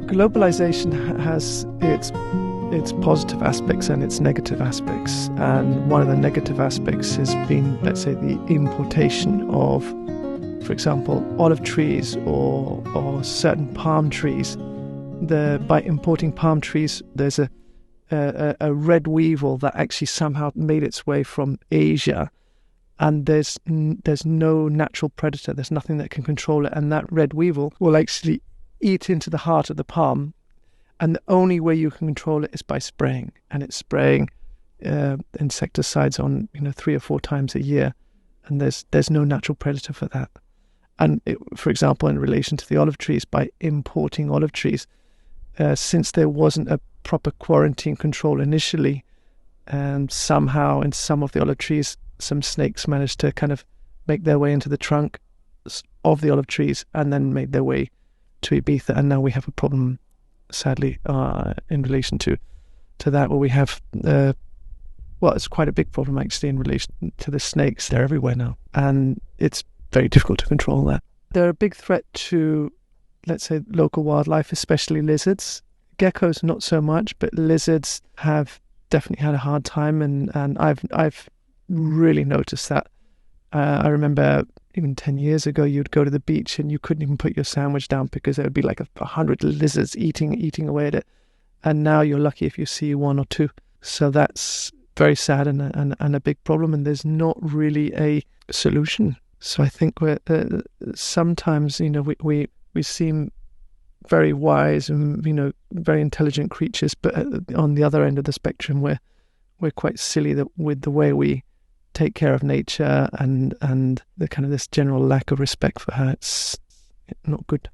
Globalization has its positive aspects and its negative aspects. And one of the negative aspects has been, let's say, the importation of, for example, olive trees or certain palm trees. By importing palm trees, there's a red weevil that actually somehow made its way from Asia, and there's no natural predator. There's nothing that can control it, and that red weevil will actually eat into the heart of the palm, and the only way you can control it is by spraying, and it's spraying insecticides on 3 or 4 times a year, and there's no natural predator for that. And for example, in relation to the olive trees, by importing olive trees, since there wasn't a proper quarantine control initially, and somehow in some of the olive trees, some snakes managed to kind of make their way into the trunk of the olive trees and then made their way to Ibiza. And now we have a problem, sadly, in relation to that, where we have, it's quite a big problem actually in relation to the snakes. They're everywhere now, and it's very difficult to control that. They're a big threat to, let's say, local wildlife, especially lizards. Geckos not so much, but lizards have definitely had a hard time, and I've really noticed that. I remember even 10 years ago, you'd go to the beach and you couldn't even put your sandwich down because there would be like 100 lizards eating away at it. And now you're lucky if you see 1 or 2. So that's very sad and a big problem, and there's not really a solution. So I think sometimes we seem very wise and very intelligent creatures, but on the other end of the spectrum, we're quite silly with the way we take care of nature and the kind of this general lack of respect for her. It's not good.